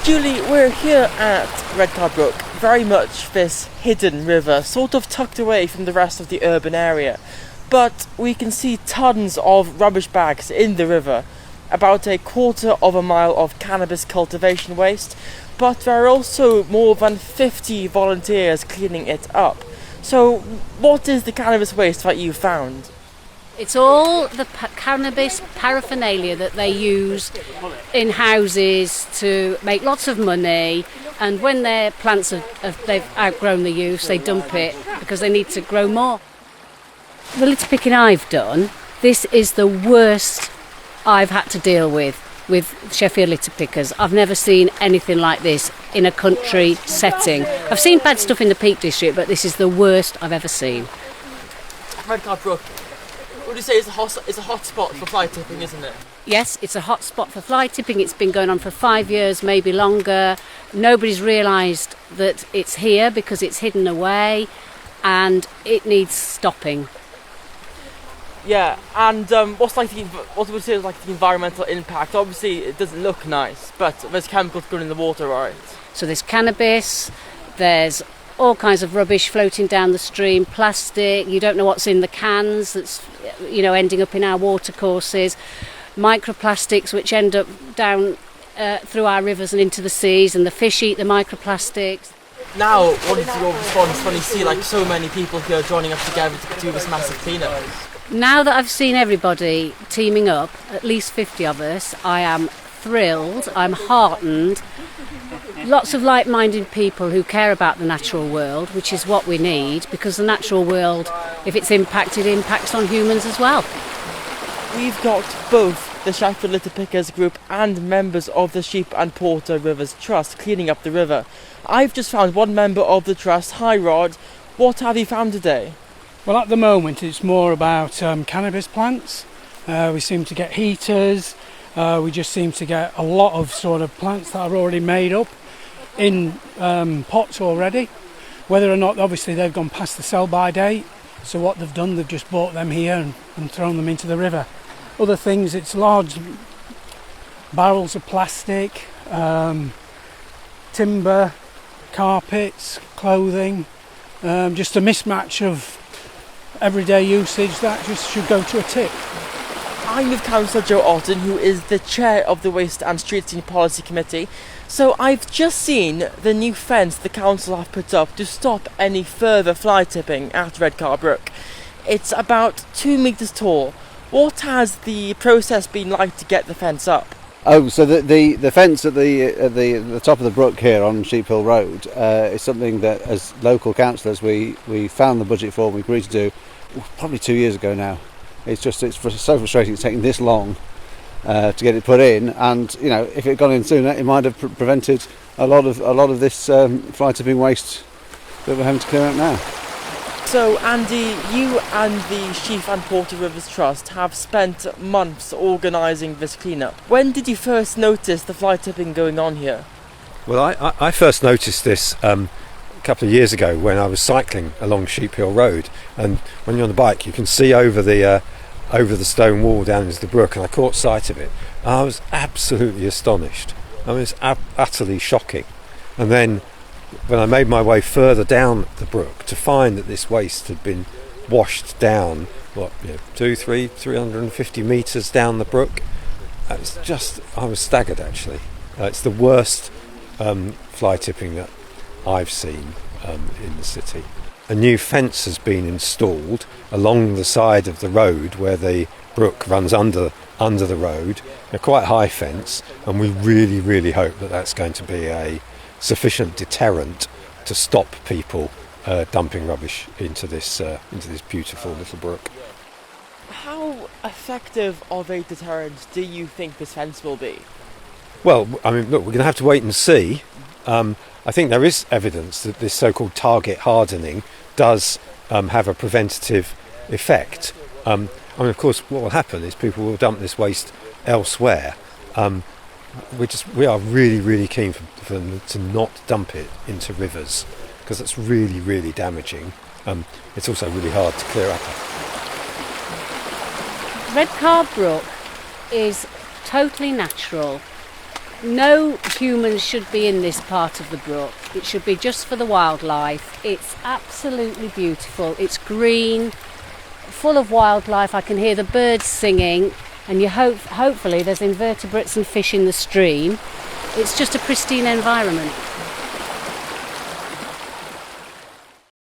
Julie, we're here at Redcar Brook, very much this hidden river, sort of tucked away from the rest of the urban area. But we can see tons of rubbish bags in the river, about a quarter of a mile of cannabis cultivation waste, but there are also more than 50 volunteers cleaning it up. So what is the cannabis waste that you found? It's all the cannabis paraphernalia that they use in houses to make lots of money, and when their plants they've outgrown the use, they dump it because they need to grow more. The litter picking I've done, this is the worst I've had to deal with Sheffield litter pickers. I've never seen anything like this in a country setting. I've seen bad stuff in the Peak District, but this is the worst I've ever seen. Redcar Brook, would you say it's a hot spot for fly tipping, isn't it? Yes, it's a hot spot for fly tipping. It's been going on for 5 years, maybe longer. Nobody's realised that it's here because it's hidden away, and it needs stopping. Yeah, and what would you say is like the environmental impact? Obviously, it doesn't look nice, but there's chemicals going in the water, right? So there's cannabis, there's all kinds of rubbish floating down the stream, plastic, you don't know what's in the cans that's, ending up in our watercourses, microplastics which end up down through our rivers and into the seas, and the fish eat the microplastics. Now, what is your response when you see like so many people here joining up together to do this massive cleanup? Now that I've seen everybody teaming up, at least 50 of us, I am thrilled, I'm heartened. Lots of like-minded people who care about the natural world, which is what we need, because the natural world, if it's impacted, impacts on humans as well. We've got both the Sheffield Litter Pickers group and members of the Sheaf and Porter Rivers Trust cleaning up the river. I've just found one member of the trust. Hi Rod, what have you found today? Well, at the moment it's more about cannabis plants. We seem to get heaters, we just seem to get a lot of sort of plants that are already made up in pots already. Whether or not, obviously, they've gone past the sell-by date, so what they've done, they've just bought them here and thrown them into the river. Other things, it's large barrels of plastic, timber, carpets, clothing, just a mismatch of everyday usage that just should go to a tip. I'm with Councillor Joe Otten, who is the chair of the Waste and Street Scene Policy Committee. So I've just seen the new fence the council have put up to stop any further fly tipping at Redcar Brook. It's about 2 metres tall. What has the process been like to get the fence up? Oh, so the fence at the top of the brook here on Sheep Hill Road is something that, as local councillors, we found the budget for and we agreed to do probably 2 years ago now. It's so frustrating it's taking this long to get it put in, and if it had gone in sooner, it might have prevented a lot of this fly tipping waste that we're having to clear out now. So Andy, you and the Sheaf and Porter Rivers Trust have spent months organising this clean-up. When did you first notice the fly tipping going on here? Well, I first noticed this a couple of years ago when I was cycling along Sheep Hill Road, and when you're on the bike you can see over the stone wall down into the brook, and I caught sight of it. I was absolutely astonished. I mean, it's utterly shocking. And then when I made my way further down the brook to find that this waste had been washed down 350 metres down the brook, I was staggered actually. It's the worst fly tipping that I've seen in the city. A new fence has been installed along the side of the road where the brook runs under the road, a quite high fence, and we really, really hope that that's going to be a sufficient deterrent to stop people dumping rubbish into this beautiful little brook. How effective of a deterrent do you think this fence will be? Well, I mean, look, we're going to have to wait and see. I think there is evidence that this so-called target hardening does have a preventative effect. I mean, of course, what will happen is people will dump this waste elsewhere. We are really, really keen for them to not dump it into rivers, because it's really, really damaging. It's also really hard to clear up. Redcar Brook is totally natural. No humans should be in this part of the brook. It should be just for the wildlife. It's absolutely beautiful. It's green, full of wildlife. I can hear the birds singing, and hopefully there's invertebrates and fish in the stream. It's just a pristine environment.